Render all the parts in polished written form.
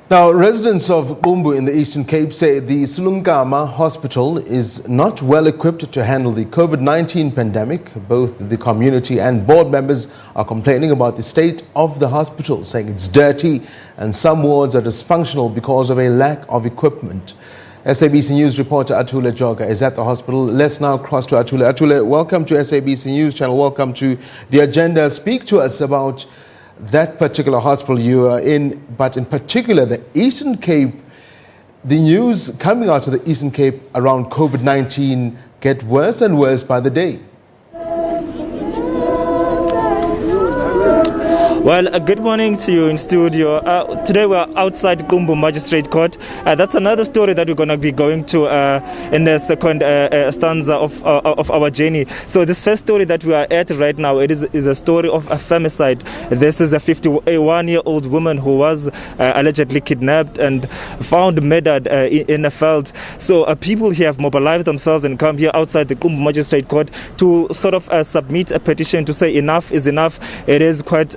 Now, residents of Qumbu in the Eastern Cape say the Sulenkama hospital is not well equipped to handle the COVID-19 pandemic. Both the community and board members are complaining about the state of the hospital, saying it's dirty and some wards are dysfunctional because of a lack of equipment. SABC News reporter Atule Joka is at the hospital. Let's now cross to Atule. Atule, welcome to SABC News Channel. Welcome to the agenda. Speak to us about that particular hospital you are in, but in particular the Eastern Cape. The news coming out of the Eastern Cape around COVID-19 get worse and worse by the day. Well, good morning to you in studio. Today we're outside Qumbu Magistrate Court. That's another story that we're going to be going to in the second stanza of our journey. So this first story that we are at right now, it is a story of a femicide. This is a 51-year-old woman who was allegedly kidnapped and found murdered in a field. So people here have mobilized themselves and come here outside the Qumbu Magistrate Court to sort of submit a petition to say enough is enough. It is quite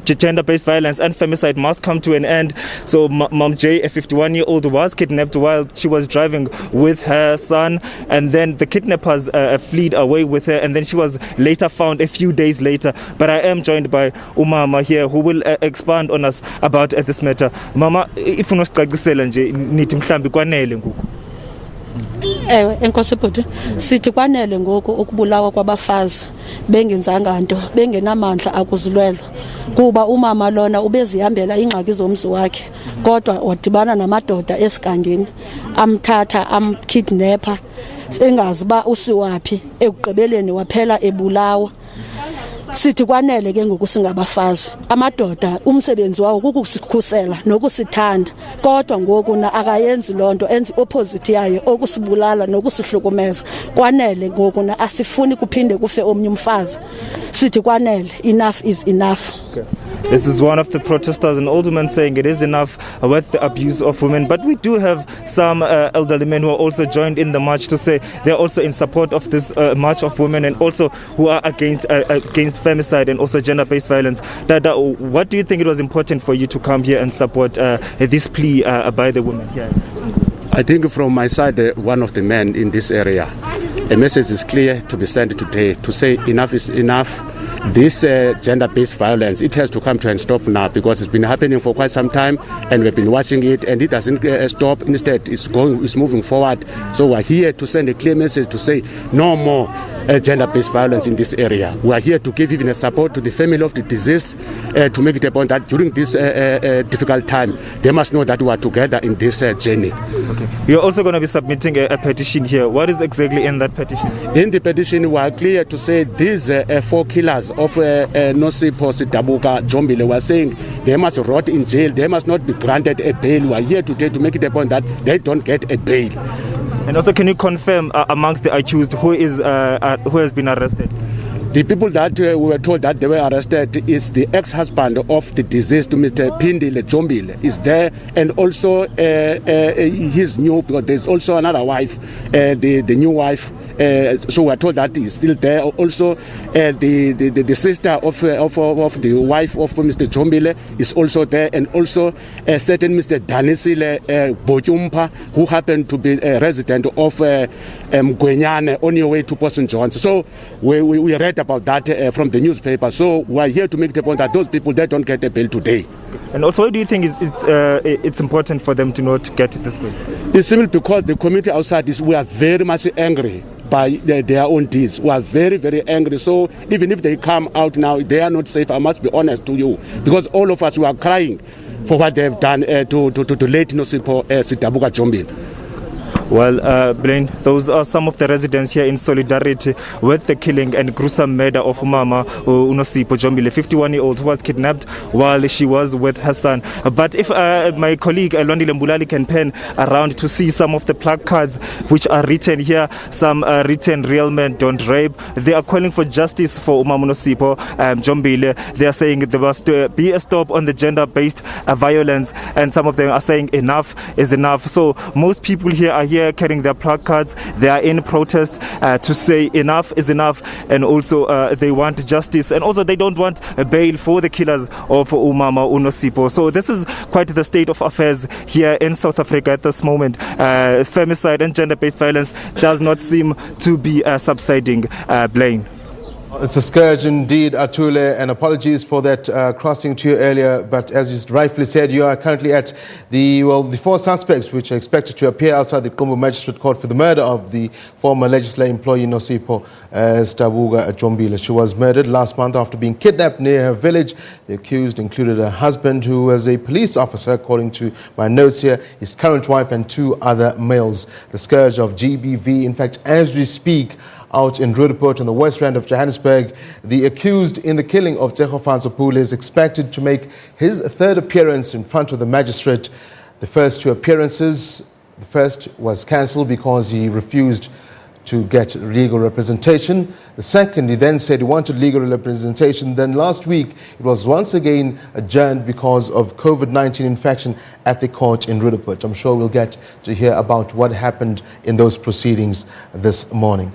gender-based violence and femicide must come to an end. So Mom J, a 51-year-old, was kidnapped while she was driving with her son, and then the kidnappers fled away with her, and then she was later found a few days later. But I am joined by Umama here who will expand on us about this matter. Mama, if you nithi kwanele ngoku. Enkosi bhuti, sithi kwanele ngoku ukubulawa kwabafazi bengenzanga nto, bengenamandla akuzilwela kuba umama lona ubezihambela ingxaki zomzi wakhe, kodwa wadibana namadoda esigangeni amthatha amkidnapper sengazi ba usiwaphi, ekugqibeleni waphela ebulawa. Sithi kwanele ke ngoku singabafazi, amadoda umsebenzi wawo kukusikhusela nokusithanda, kodwa ngoku na akayenzi lonto, enzi opposite yayo, okusibulala nokusihlukumeza. Kwanele ngoku na asifuni kuphinde kufe omnye umfazi. Sithi kwanele, enough is enough. Okay. This is one of the protesters, an old woman, saying it is enough with the abuse of women. But we do have some elderly men who are also joined in the march to say they're also in support of this march of women, and also who are against femicide and also gender-based violence. Dada, what do you think it was important for you to come here and support this plea by the women here? I think from my side, one of the men in this area, a message is clear to be sent today to say enough is enough. This gender-based violence, it has to come to a stop now, because it's been happening for quite some time and we've been watching it, and it doesn't stop. Instead, it's moving forward. So we're here to send a clear message to say no more gender-based violence in this area. We are here to give even a support to the family of the deceased, to make it a point that during this difficult time, they must know that we are together in this journey. Okay. You're also going to be submitting a petition here. What is exactly in that petition? In the petition, we are clear to say these 4 killers of Nosipho Sitabuka Jombile were saying they must rot in jail. They must not be granted a bail. We are here today to make it a point that they don't get a bail. And also, can you confirm amongst the accused who has been arrested? The people that we were told that they were arrested is the ex-husband of the deceased, Mr. Pindile Jombile, is there, and also his new, because there's also another wife, the new wife. So we're told that he's still there. Also, the sister of the wife of Mr. Jombile is also there, and also a certain Mr. Danisile Boyumpa, who happened to be a resident of Gwenyane on your way to Port St. John's. So we read about that from the newspaper. So we're here to make the point that those people, they don't get a bail today. And also, why do you think it's important for them to not get this bail? It's simply because the community outside we are very much angry by their own deeds. We are very, very angry. So even if they come out now, they are not safe. I must be honest to you, because all of us, we are crying for what they have done to late Nosipho Sitabuka Jombile. Well, Blaine, those are some of the residents here in solidarity with the killing and gruesome murder of Mama Nosipho Jombile, 51-year-old, who was kidnapped while she was with her son. But if my colleague Lwandile Mbulali can pen around to see some of the placards which are written here, some written "Real men don't rape." They are calling for justice for Mama Nosipho Jombile. They are saying there must be a stop on the gender-based violence, and some of them are saying enough is enough. So most people here are here here carrying their placards. They are in protest to say enough is enough, and also they want justice, and also they don't want a bail for the killers of Umama Unosipho. So this is quite the state of affairs here in South Africa at this moment. Femicide and gender-based violence does not seem to be subsiding. Blaine. It's a scourge indeed, Atule, and apologies for that crossing to you earlier. But as you rightfully said, you are currently at the four suspects which are expected to appear outside the Qumbu Magistrate Court for the murder of the former legislative employee Nosipho Stabuga Jombile. She was murdered last month after being kidnapped near her village. The accused included her husband, who was a police officer, according to my notes here, his current wife and two other males. The scourge of GBV, in fact, as we speak, out in Roodepoort on the west end of Johannesburg, the accused in the killing of Apule is expected to make his third appearance in front of the magistrate. The first two appearances, the first was cancelled because he refused to get legal representation. The second, he then said he wanted legal representation. Then last week, it was once again adjourned because of COVID-19 infection at the court in Roodepoort. I'm sure we'll get to hear about what happened in those proceedings this morning.